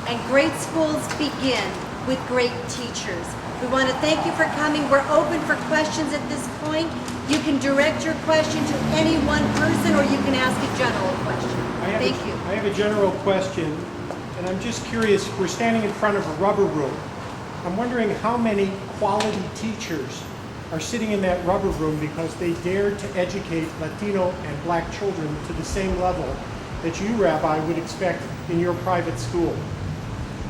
And great schools begin with great teachers. We want to thank you for coming. We're open for questions at this point. You can direct your question to any one person, or you can ask a general question. Thank you. I have a general question, and I'm just curious, we're standing in front of a rubber room. I'm wondering how many quality teachers are sitting in that rubber room because they dared to educate Latino and Black children to the same level that you, Rabbi, would expect in your private school.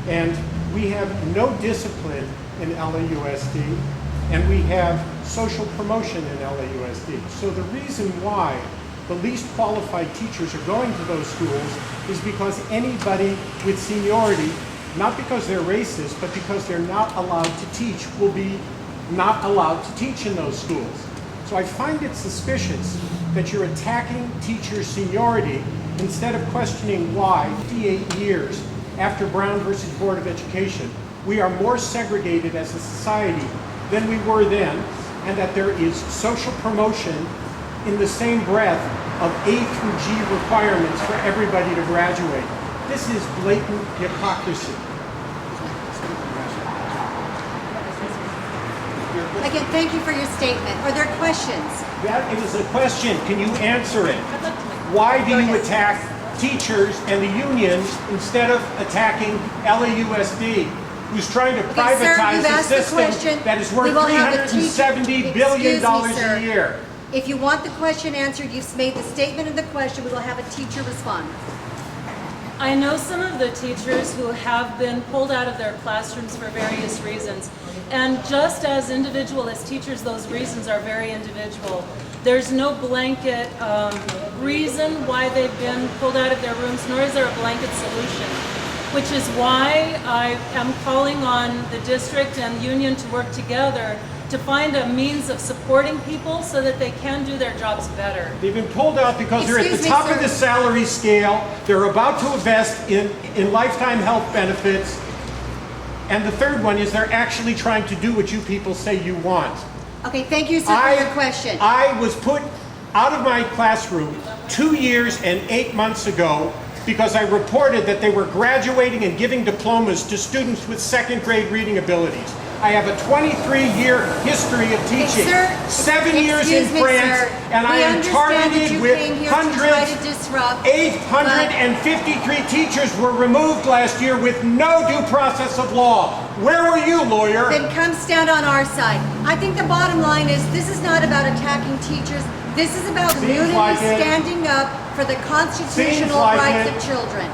And we have no discipline in LAUSD, and we have social promotion in LAUSD. So the reason why the least qualified teachers are going to those schools is because anybody with seniority, not because they're racist, but because they're not allowed to teach, will be not allowed to teach in those schools. So I find it suspicious that you're attacking teacher seniority instead of questioning why 58 years after Brown versus Board of Education, we are more segregated as a society than we were then, and that there is social promotion in the same breath of A through G requirements for everybody to graduate. This is blatant hypocrisy. Again, thank you for your statement. Are there questions? That is a question. Can you answer it? Why do you attack teachers and the union instead of attacking LAUSD, who's trying to privatize a system that is worth $370 billion a year? If you want the question answered, you've made the statement of the question, we will have a teacher respond. I know some of the teachers who have been pulled out of their classrooms for various reasons. And just as individual as teachers, those reasons are very individual. There's no blanket reason why they've been pulled out of their rooms, nor is there a blanket solution, which is why I am calling on the district and union to work together to find a means of supporting people so that they can do their jobs better. They've been pulled out because they're at the top of the salary scale, they're about to invest in lifetime health benefits, and the third one is they're actually trying to do what you people say you want. Okay, thank you, sir, for your question. I was put out of my classroom 2 years and 8 months ago because I reported that they were graduating and giving diplomas to students with second grade reading abilities. I have a 23-year history of teaching, 7 years in France, and I am targeted with 853 teachers were removed last year with no due process of law. Where were you, lawyer? Then come stand on our side. I think the bottom line is this is not about attacking teachers. This is about unity standing up for the constitutional rights of children.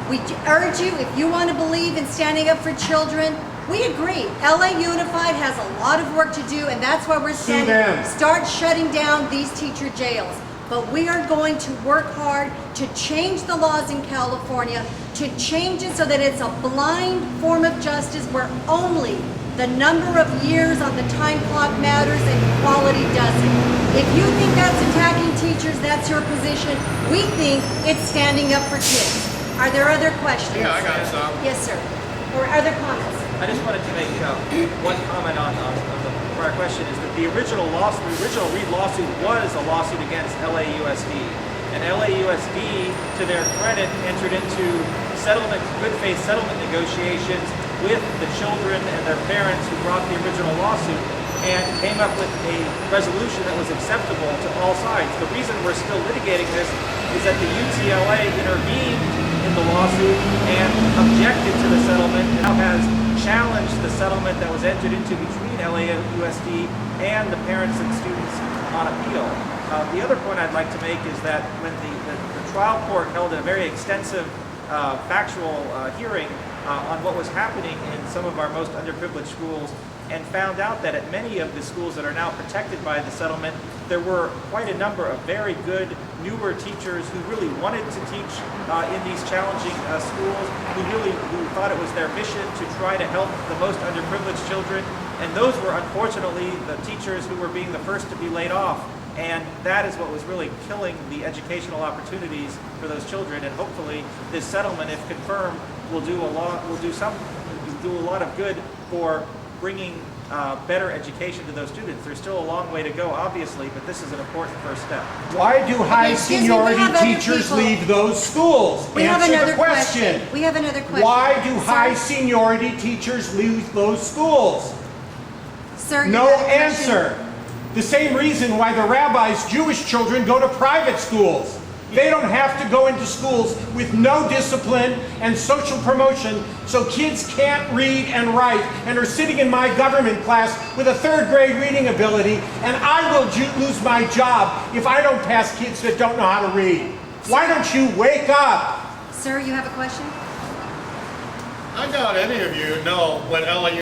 We urge you, if you want to believe in standing up for children, we agree. LA Unified has a lot of work to do, and that's why we're standing. Start shutting down these teacher jails. But we are going to work hard to change the laws in California, to change it so that it's a blind form of justice where only the number of years on the time clock matters and quality doesn't. If you think that's attacking teachers, that's your position. We think it's standing up for kids. Are there other questions? Yeah, I got some. Yes, sir. Or other comments? I just wanted to make one comment on the prior question, is that the original Reed lawsuit was a lawsuit against LAUSD. And LAUSD, to their credit, entered into good faith settlement negotiations with the children and their parents who brought the original lawsuit and came up with a resolution that was acceptable to all sides. The reason we're still litigating this is that the UTLA intervened in the lawsuit and objected to the settlement, and now has challenged the settlement that was entered into between LAUSD and the parents and students on appeal. The other point I'd like to make is that when the trial court held a very extensive factual hearing on what was happening in some of our most underprivileged schools, and found out that at many of the schools that are now protected by the settlement, there were quite a number of very good, newer teachers who really wanted to teach in these challenging schools, who thought it was their mission to try to help the most underprivileged children. And those were unfortunately the teachers who were being the first to be laid off. And that is what was really killing the educational opportunities for those children. And hopefully this settlement, if confirmed, will do a lot of good for bringing better education to those students. There's still a long way to go, obviously, but this is an important first step. Why do high excuse me, we seniority have other teachers people. leave those schools? We have Answer another the question. We have another question. Why do Sir? high seniority teachers leave those schools? Sir, you No have a question? answer. The same reason why the rabbi's Jewish children go to private schools. They don't have to go into schools with no discipline and social promotion, so kids can't read and write and are sitting in my government class with a 3rd grade reading ability, and I will lose my job if I don't pass kids that don't know how to read. Why don't you wake up? Sir, you have a question? I doubt any of you know what LA